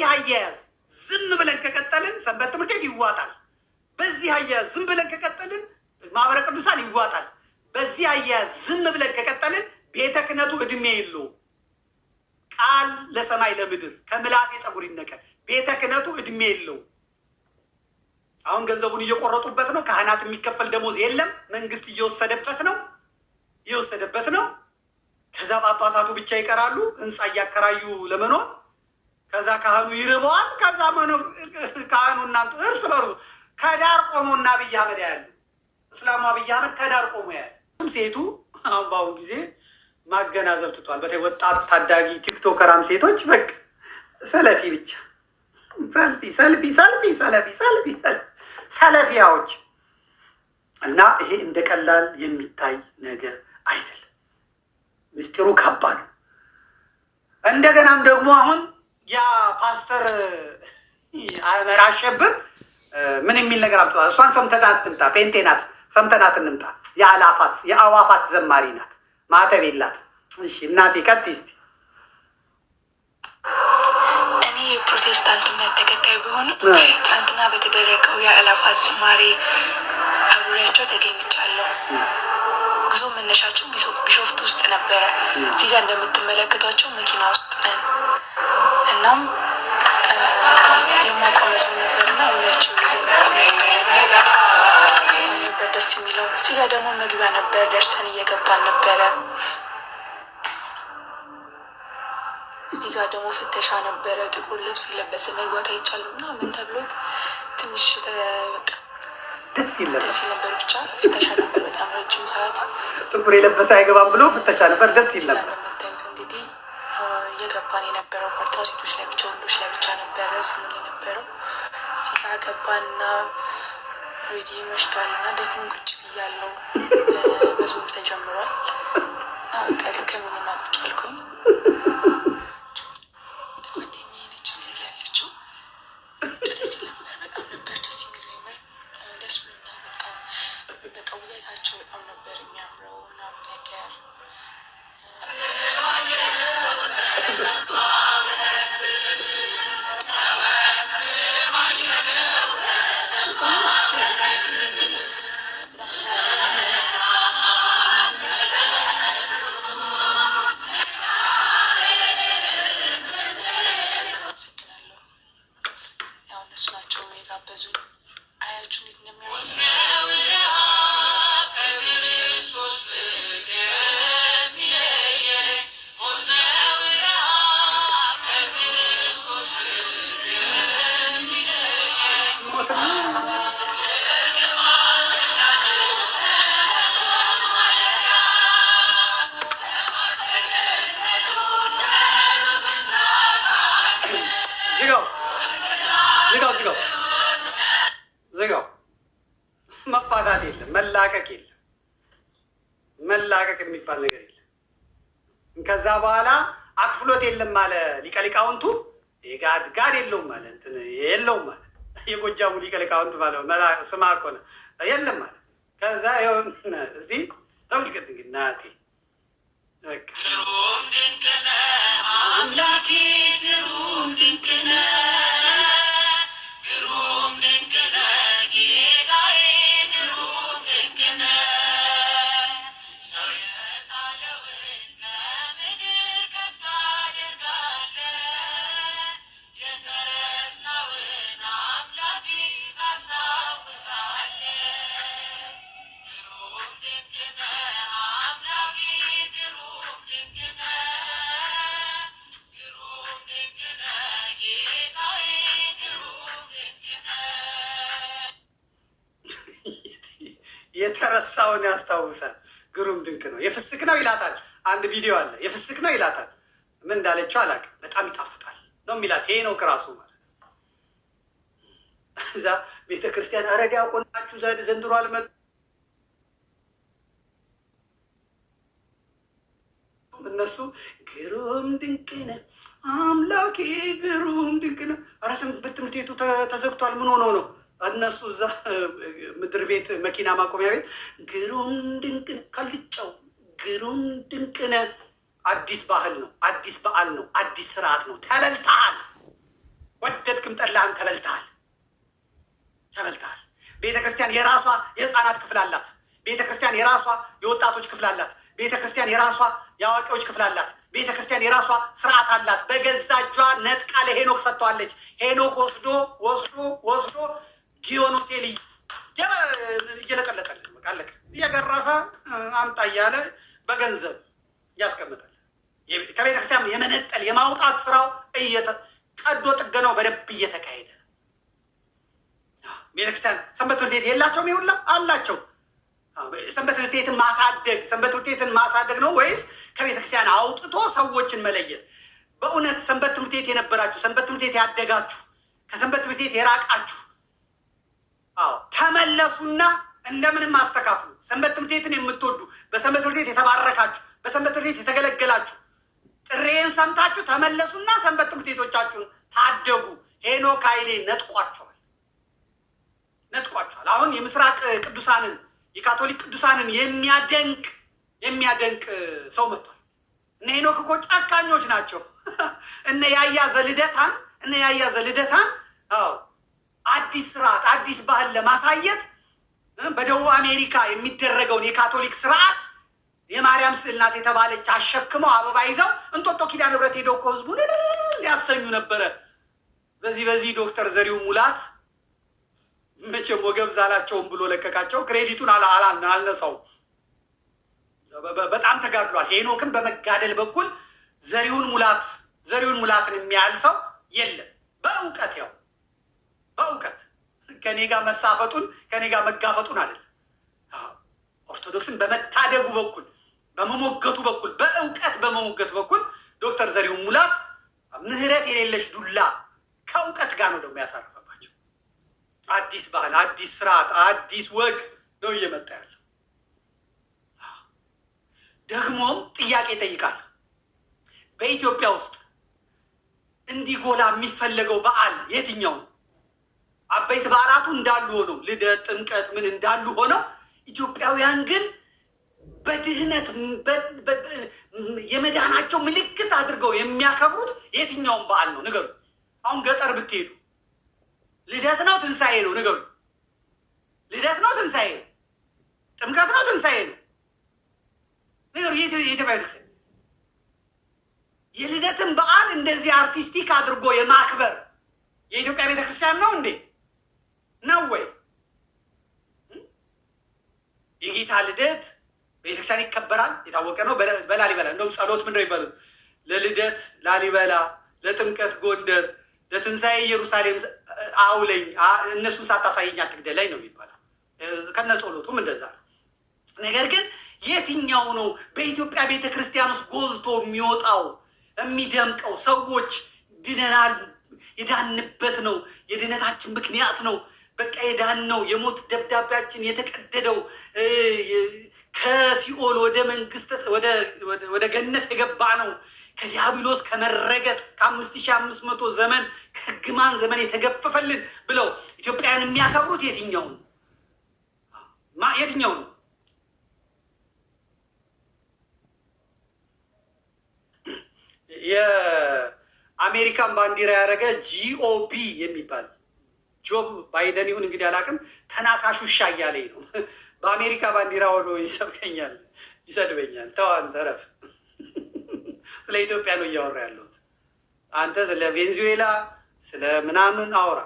በዚህ አያያዝ ዝም ብለን ከቀጠልን ሰንበት ትምህርት ቤት ይዋጣል። በዚህ አያያዝ ዝም ብለን ከቀጠልን ማህበረ ቅዱሳን ይዋጣል። በዚህ አያያዝ ዝም ብለን ከቀጠልን ቤተ ክህነቱ እድሜ የለውም። ቃል ለሰማይ ለምድር ከምላሴ ፀጉር ይነቀል። ቤተ ክህነቱ እድሜ የለውም። አሁን ገንዘቡን እየቆረጡበት ነው። ካህናት የሚከፈል ደሞዝ የለም። መንግስት እየወሰደበት ነው። ከዛ ጳጳሳቱ ብቻ ይቀራሉ ህንፃ እያከራዩ ለመኖር። ከዛ ካህኑ ይርበዋል። ከዛ ካህኑ እናንተ እርስ በርሱ ከዳር ቆሞ እና አብይ አህመድ ያሉ እስላሙ አብይ አህመድ ከዳር ቆሞ ያለ ሴቱ አሁን በአሁኑ ጊዜ ማገናዘብ ትቷል። በተለይ ወጣት ታዳጊ ቲክቶከራም ሴቶች በቃ ሰለፊ ብቻ ሰለፊያዎች እና ይሄ እንደ ቀላል የሚታይ ነገር አይደለም። ምስጢሩ ከባድ ነው። እንደገናም ደግሞ አሁን ያ ፓስተር አመራ አሸብር ምን የሚል ነገር አብቷል። እሷን ሰምተናት እንምጣ። ፔንቴ ናት፣ ሰምተናት እንምጣ። የአዋፋት ዘማሪ ናት፣ ማተብ የላት። እሺ እናቴ ቀጥይ እስኪ። እኔ የፕሮቴስታንት እምነት ተከታይ ቢሆንም ትናንትና በተደረገው የአእላፋት ዝማሬ አብሬያቸው ተገኝቻለሁ። ጉዞ መነሻችን ቢሾፍቱ ውስጥ ነበረ። እዚህ ጋር እንደምትመለከቷቸው መኪና ውስጥ እናም የማውቀው መዝሙር ነበርና አብሬያቸው ነበር ደስ የሚለው። እዚህ ጋር ደግሞ መግቢያ ነበር፣ ደርሰን እየገባን ነበረ። እዚህ ጋር ደግሞ ፍተሻ ነበረ። ጥቁር ልብስ የለበሰ መግባት አይቻልም እና ምን ተብሎ ትንሽ ደስ ይል ነበር። ብቻ ፍተሻ ነበር፣ በጣም ረጅም ሰዓት። ጥቁር የለበሰ አይገባም ብሎ ፍተሻ ነበር። ደስ ይል ነበር። እንግዲህ እየገባን የነበረው ኳርታው ሴቶች ላይ ብቻ ወንዶች ላይ ብቻ ነበረ ስሙን የነበረው። እዚህ ጋር ገባና ሬዲ መሽቷል እና ደግሞ ቁጭ ብያለሁ። መዝሙር ተጀምሯል። በቃ ልከምንና ቁጭ አልኩኝ። ዝጋው። መፋታት የለም፣ መላቀቅ የለም። መላቀቅ የሚባል ነገር የለም። ከዛ በኋላ አክፍሎት የለም አለ ሊቀ ሊቃውንቱ። ጋድ የለውም አለ እንትን የለውም አለ የጎጃሙ ሊቀ ሊቃውንቱ ማለት ስማ እኮ ነው የለም አለ። ከዛ እስቲ ተመልከት እንግዲህ እናቴ በቃ ግሩም ድንቅ ነህ አምላኬ፣ ግሩም ድንቅ ነህ፣ ግሩም ድንቅ ነህ ጌታዬ፣ ግሩም ድንቅ ነህ። ሰው የጣለውን ከምድር ከፍ ታደርጋለህ፣ የተረሳውን አምላኬ ታስታውሳለህ። ግሩም ድንቅ ነህ አምላኬ፣ ግሩም ድንቅ ነህ፣ ግሩም ድንቅ ነህ ጌታዬ፣ ግሩም ድንቅ ነህ። የተረሳውን ያስታውሳል። ግሩም ድንቅ ነው። የፍስክ ነው ይላታል። አንድ ቪዲዮ አለ። የፍስክ ነው ይላታል። ምን እንዳለችው አላውቅም። በጣም ይጣፍጣል ነው የሚላት። ይሄ ነው ክራሱ ማለት። እዛ ቤተክርስቲያን ኧረ ዲያቆናችሁ ዘንድሮ አልመጡ እነሱ ግሩም ድንቅ ነህ አምላኬ፣ ግሩም ድንቅ ነህ። ኧረ ሰንበት ትምህርት ቤቱ ተዘግቷል። ምን ሆነው ነው? እነሱ እዛ ምድር ቤት መኪና ማቆሚያ ቤት ግሩም ድንቅ ነህ፣ ካልጫው ግሩም ድንቅ ነህ። አዲስ ባህል ነው፣ አዲስ በዓል ነው፣ አዲስ ስርዓት ነው። ተበልተሃል። ወደድክም ጠላህም ተበልተሃል። ቤተ ክርስቲያን የራሷ የህፃናት ክፍል አላት። ቤተ ክርስቲያን የራሷ የወጣቶች ክፍል አላት። ቤተ ክርስቲያን የራሷ የአዋቂዎች ክፍል አላት። ቤተ ክርስቲያን የራሷ ስርዓት አላት። በገዛ እጇ ነጥቃ ለሄኖክ ሰጥተዋለች። ሄኖክ ወስዶ ጊዮን ሆቴል እየለቀለቀል አለቀ እየገረፈ አምጣ እያለ በገንዘብ ያስቀምጣል። ከቤተ ክርስቲያን የመነጠል የማውጣት ስራው ቀዶ ጥገናው በደንብ እየተካሄደ ነው። ቤተክርስቲያን ሰንበት ትምህርት ቤት የላቸውም? ይሁላ አላቸው። ሰንበት ትምህርት ቤትን ማሳደግ ነው ወይስ ከቤተክርስቲያን አውጥቶ ሰዎችን መለየት? በእውነት ሰንበት ትምህርት ቤት የነበራችሁ፣ ሰንበት ትምህርት ቤት ያደጋችሁ፣ ከሰንበት ትምህርት ቤት የራቃችሁ ተመለሱና እንደምንም አስተካክሉ። ሰንበት ትምህርት ቤትን የምትወዱ፣ በሰንበት ትምህርት ቤት የተባረካችሁ፣ በሰንበት ትምህርት ቤት የተገለገላችሁ ጥሬን ሰምታችሁ ተመለሱና ሰንበት ትምህርት ቤቶቻችሁን ታደጉ። ሄኖክ ኃይሌ ነጥቋቸዋል። አሁን የምስራቅ ቅዱሳንን የካቶሊክ ቅዱሳንን የሚያደንቅ ሰው መጥቷል። እነ ሄኖክ እኮ ጨካኞች ናቸው። እነ ያያ ዘልደታን አዲስ ስርዓት አዲስ ባህል ለማሳየት በደቡብ አሜሪካ የሚደረገውን የካቶሊክ ስርዓት የማርያም ስዕል ናት የተባለች አሸክመው አበባ ይዘው እንጦጦ ኪዳነ ምሕረት ሄደው ከህዝቡን ሊያሰኙ ነበረ። በዚህ ዶክተር ዘሪሁን ሙላት መቼም ወገብ ዛላቸውን ብሎ ለቀቃቸው። ክሬዲቱን አልነሳው። በጣም ተጋድሏል። ሄኖክን በመጋደል በኩል ዘሪሁን ሙላትን የሚያህል ሰው የለም። በእውቀት ከኔ ጋር መሳፈጡን ከኔ ጋር መጋፈጡን አይደለም። ኦርቶዶክስን በመታደጉ በኩል በመሞገቱ በኩል በእውቀት በመሞገቱ በኩል ዶክተር ዘሪሁን ሙላት ምህረት የሌለሽ ዱላ ከእውቀት ጋር ነው ደግሞ ያሳረፈባቸው። አዲስ ባህል፣ አዲስ ስርዓት፣ አዲስ ወግ ነው እየመጣ ያለው። ደግሞም ጥያቄ ይጠይቃል። በኢትዮጵያ ውስጥ እንዲጎላ የሚፈለገው በዓል የትኛው? አበይት በዓላቱ እንዳሉ ሆነው ልደት፣ ጥምቀት ምን እንዳሉ ሆነው ኢትዮጵያውያን ግን በድህነት የመዳናቸው ምልክት አድርገው የሚያከብሩት የትኛውን በዓል ነው? ንገሩ። አሁን ገጠር ብትሄዱ ልደት ነው ትንሣኤ ነው? ንገሩ። ልደት ነው ትንሣኤ ነው? ጥምቀት ነው ትንሣኤ ነው? ንገሩ። የኢትዮጵያ ቤተክርስቲያን የልደትን በዓል እንደዚህ አርቲስቲክ አድርጎ የማክበር የኢትዮጵያ ቤተክርስቲያን ነው እንዴ? ነው ወይ? የጌታ ልደት ቤተክርስቲያን ይከበራል፣ የታወቀ ነው። በላሊበላ እንደውም ጸሎት ምንድነው ይባሉት? ለልደት ላሊበላ፣ ለጥምቀት ጎንደር፣ ለትንሣኤ ኢየሩሳሌም አውለኝ፣ እነሱን ሳታሳየኝ አትግደለኝ ነው የሚባለው። ከነ ጸሎቱም እንደዛ ነው። ነገር ግን የትኛው ነው በኢትዮጵያ ቤተክርስቲያን ውስጥ ጎልቶ የሚወጣው የሚደምቀው? ሰዎች ድነናል፣ የዳንበት ነው፣ የድነታችን ምክንያት ነው፣ በቃ የዳን ነው፣ የሞት ደብዳቤያችን የተቀደደው፣ ከሲኦል ወደ መንግስት ወደ ገነት የገባ ነው፣ ከዲያብሎስ ከመረገጥ ከ5500 ዘመን ከህግማን ዘመን የተገፈፈልን ብለው ኢትዮጵያውያን የሚያከብሩት የትኛው ነው? የትኛው ነው? የአሜሪካን ባንዲራ ያደረገ ጂኦቢ የሚባል ጆብ ባይደን ይሁን እንግዲህ አላውቅም፣ ተናካሽ ውሻ እያለኝ ነው። በአሜሪካ ባንዲራ ሆኖ ይሰብከኛል፣ ይሰድበኛል። ተው አንተ ረፍ። ስለ ኢትዮጵያ ነው እያወራ ያለሁት። አንተ ስለ ቬንዙዌላ ስለ ምናምን አውራ።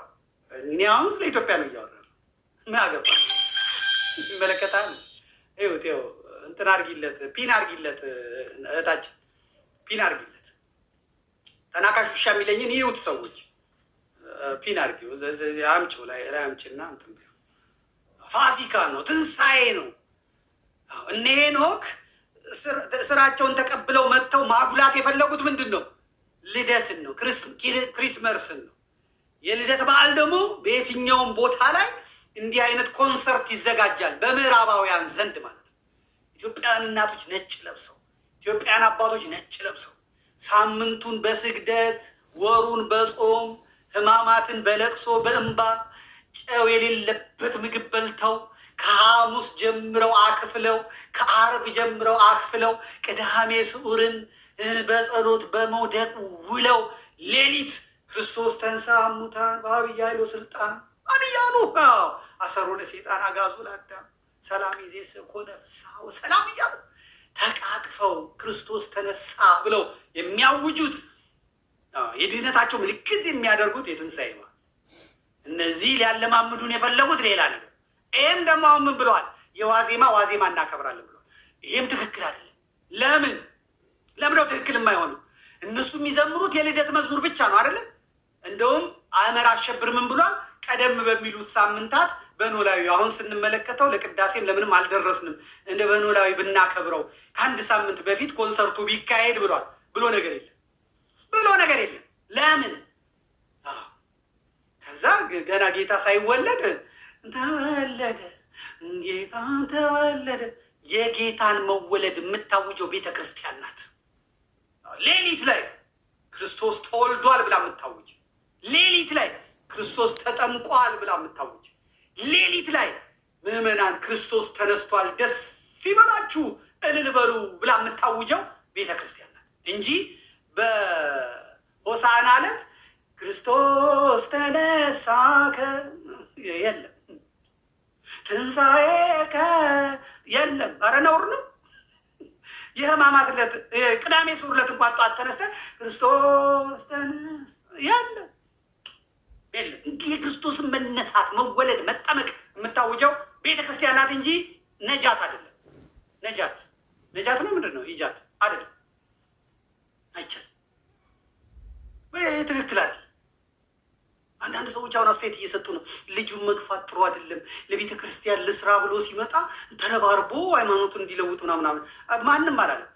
እኔ አሁን ስለ ኢትዮጵያ ነው እያወራ ያለሁት። ምን አገባ? ይመለከታል። ይኸው እንትን አርጊለት፣ ፒን አርጊለት፣ እህታችን ፒን አርጊለት። ተናካሽ ውሻ የሚለኝን ይዩት ሰዎች። ፒን አርጊው፣ አምጪው ላይ አምጪና እንትን ቢሆን ፋሲካ ነው፣ ትንሣኤ ነው። እነ ሄኖክ ስራቸውን ተቀብለው መጥተው ማጉላት የፈለጉት ምንድን ነው? ልደትን ነው፣ ክሪስመስን ነው። የልደት በዓል ደግሞ በየትኛውም ቦታ ላይ እንዲህ አይነት ኮንሰርት ይዘጋጃል፣ በምዕራባውያን ዘንድ ማለት ነው። ኢትዮጵያውያን እናቶች ነጭ ለብሰው፣ ኢትዮጵያውያን አባቶች ነጭ ለብሰው ሳምንቱን በስግደት ወሩን በጾም ሕማማትን በለቅሶ በእንባ ጨው የሌለበት ምግብ በልተው ከሐሙስ ጀምረው አክፍለው ከአርብ ጀምረው አክፍለው ቅዳሜ ስዑርን በጸሎት በመውደቅ ውለው ሌሊት ክርስቶስ ተንሳ እሙታን በዐቢይ ኃይል ወሥልጣን እያሉ አሰሮ ለሰይጣን አግዓዞ ለአዳም ሰላም ይእዜሰ ኮነ ፍስሐ ወሰላም እያሉ ተቃቅፈው ክርስቶስ ተነሳ ብለው የሚያውጁት የድህነታቸው ምልክት የሚያደርጉት የትንሣኤ በዓል። እነዚህ ሊያለማምዱን የፈለጉት ሌላ ነገር። ይህም ደግሞ አሁን ምን ብለዋል? ዋዜማ እናከብራለን ብለዋል። ይህም ትክክል አይደለም። ለምነው ትክክል የማይሆነው? እነሱ የሚዘምሩት የልደት መዝሙር ብቻ ነው አይደለ? እንደውም አእመር አሸብር ምን ብሏል? ቀደም በሚሉት ሳምንታት በኖላዊ አሁን ስንመለከተው ለቅዳሴም ለምንም አልደረስንም፣ እንደ በኖላዊ ብናከብረው ከአንድ ሳምንት በፊት ኮንሰርቱ ቢካሄድ ብሏል። ብሎ ነገር የለም። ለምን? ከዛ ገና ጌታ ሳይወለድ ተወለደ፣ ጌታ ተወለደ። የጌታን መወለድ የምታውጀው ቤተ ክርስቲያን ናት። ሌሊት ላይ ክርስቶስ ተወልዷል ብላ የምታውጅ፣ ሌሊት ላይ ክርስቶስ ተጠምቋል ብላ የምታውጅ፣ ሌሊት ላይ ምዕመናን ክርስቶስ ተነስቷል ደስ ይበላችሁ እልል በሉ ብላ የምታውጀው ቤተ ክርስቲያን ናት እንጂ በሆሳዕና ዕለት ክርስቶስ ተነሳከ የለም፣ ትንሣኤከ የለም። ኧረ ነውር ነው። የሕማማት ዕለት ቅዳሜ ስዑር ዕለት እንኳን ጠዋት ተነስተህ ክርስቶስ ተነስ የለም። የክርስቶስን መነሳት፣ መወለድ፣ መጠመቅ የምታውጀው ቤተ ክርስቲያን ናት እንጂ ነጃት አይደለም። ነጃት ነው ምንድን ነው? ይጃት አይደለም። አይቻልም። ትክክል አይደል? አንዳንድ ሰዎች አሁን አስተያየት እየሰጡ ነው። ልጁን መግፋት ጥሩ አይደለም፣ ለቤተ ክርስቲያን ልስራ ብሎ ሲመጣ ተረባርቦ ሃይማኖቱን እንዲለውጥ ምናምን ማንም አላለም።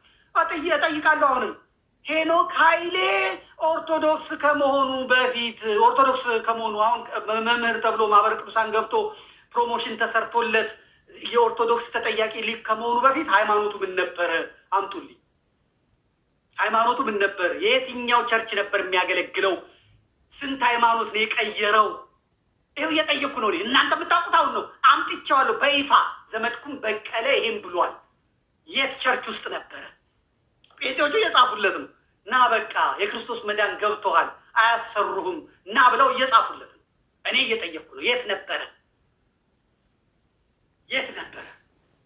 እጠይቃለሁ አሁንም ሄኖክ ኃይሌ ኦርቶዶክስ ከመሆኑ አሁን መምህር ተብሎ ማህበረ ቅዱሳን ገብቶ ፕሮሞሽን ተሰርቶለት የኦርቶዶክስ ተጠያቂ ሊቅ ከመሆኑ በፊት ሃይማኖቱ ምን ነበረ? አምጡልኝ። ሃይማኖቱ ምን ነበር? የየትኛው ቸርች ነበር የሚያገለግለው? ስንት ሃይማኖት ነው የቀየረው? ይኸው እየጠየኩ ነው። እናንተ የምታውቁት አሁን ነው። አምጥቼዋለሁ በይፋ። ዘመድኩን በቀለ ይሄም ብሏል። የት ቸርች ውስጥ ነበረ? ጴንጤዎቹ እየጻፉለት ነው። እና በቃ የክርስቶስ መዳን ገብተዋል አያሰሩህም እና ብለው እየጻፉለት ነው። እኔ እየጠየኩ ነው። የት ነበረ?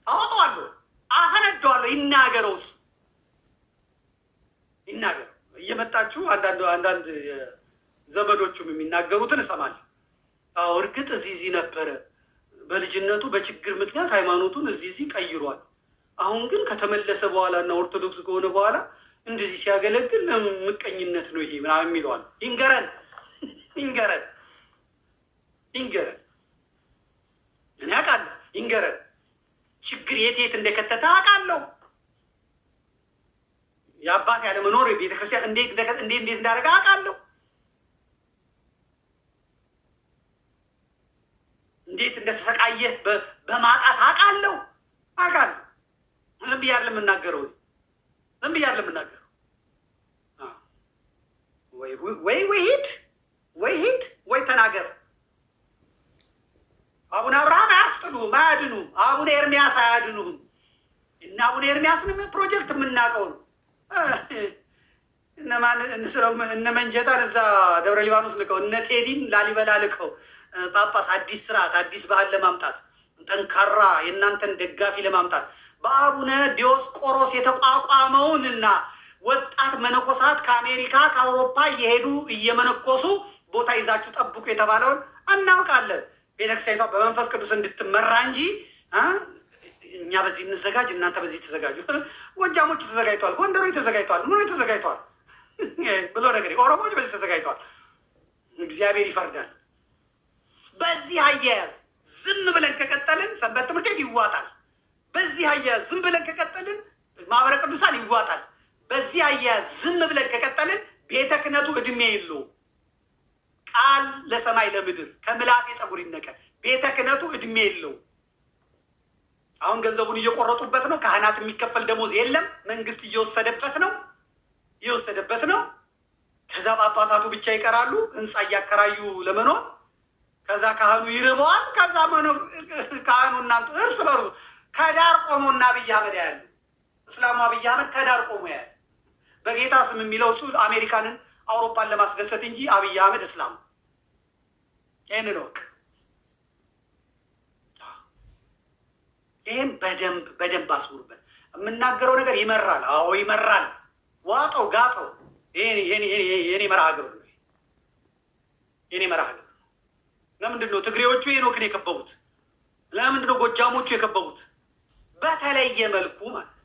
አወጣዋለሁ፣ አፈነደዋለሁ። ይናገረው፣ እሱ ይናገረው። እየመጣችሁ አንዳንድ ዘመዶቹም የሚናገሩትን እሰማለሁ። አዎ እርግጥ እዚህ ነበረ። በልጅነቱ በችግር ምክንያት ሃይማኖቱን እዚህ ቀይሯል። አሁን ግን ከተመለሰ በኋላ እና ኦርቶዶክስ ከሆነ በኋላ እንደዚህ ሲያገለግል ምቀኝነት ነው ይሄ ምናምን የሚለዋል። ይንገረን። እኔ አውቃለሁ። ይንገረን። ችግር የት እንደከተተ አውቃለሁ። የአባት ያለመኖር ቤተክርስቲያን እንዴት እንዳደረገ አውቃለሁ። እንዴት እንደተሰቃየ በማጣት አውቃለሁ። ዝም ብዬ አይደለም የምናገረው። ወይ ተናገር። አቡነ አብርሃም አያስጥሉህም፣ አያድኑም። አቡነ ኤርሚያስ አያድኑህም። እና አቡነ ኤርሚያስንም ፕሮጀክት የምናውቀው ነው። እነ መንጀታን እዛ ደብረ ሊባኖስ ልከው፣ እነ ቴዲን ላሊበላ ልከው ጳጳስ አዲስ ስርዓት አዲስ ባህል ለማምጣት ጠንካራ የእናንተን ደጋፊ ለማምጣት በአቡነ ዲዮስቆሮስ የተቋቋመውን እና ወጣት መነኮሳት ከአሜሪካ ከአውሮፓ እየሄዱ እየመነኮሱ ቦታ ይዛችሁ ጠብቁ የተባለውን እናውቃለን። ቤተክርስቲያኒቷ በመንፈስ ቅዱስ እንድትመራ እንጂ እኛ በዚህ እንዘጋጅ እናንተ በዚህ ተዘጋጁ። ጎጃሞች ተዘጋጅተዋል፣ ጎንደሮች ተዘጋጅተዋል፣ ምኖች ተዘጋጅተዋል ብሎ ነገር ኦሮሞዎች በዚህ ተዘጋጅተዋል። እግዚአብሔር ይፈርዳል። በዚህ አያያዝ ዝም ብለን ከቀጠልን ሰንበት ትምህርት ቤት ይዋጣል። በዚህ አያያዝ ዝም ብለን ከቀጠልን ማህበረ ቅዱሳን ይዋጣል። በዚህ አያያዝ ዝም ብለን ከቀጠልን ቤተ ክህነቱ እድሜ የለውም። ቃል ለሰማይ ለምድር ከምላሴ ፀጉር ይነቀል። ቤተ ክህነቱ እድሜ የለውም። አሁን ገንዘቡን እየቆረጡበት ነው። ካህናት የሚከፈል ደሞዝ የለም። መንግስት እየወሰደበት ነው። ከዛ ጳጳሳቱ ብቻ ይቀራሉ ህንፃ እያከራዩ ለመኖር። ከዛ ካህኑ ይርበዋል። ከዛ ካህኑ እናንተ እርስ በርሱ ከዳር ቆሞ እና አብይ አህመድ ያሉ እስላሙ አብይ አህመድ ከዳር ቆሞ ያለ በጌታ ስም የሚለው እሱ አውሮፓን ለማስደሰት እንጂ አብይ አህመድ እስላም። ይህንን ወቅ ይህም በደንብ አስቡርበት። የምናገረው ነገር ይመራል። አዎ ይመራል። ዋጠው ጋጠው። የኔ መርሃ ግብር ነው። የኔ መርሃ ግብር ነው። ለምንድን ነው ትግሬዎቹ ሄኖክን የከበቡት? ለምንድን ነው ጎጃሞቹ የከበቡት? በተለየ መልኩ ማለት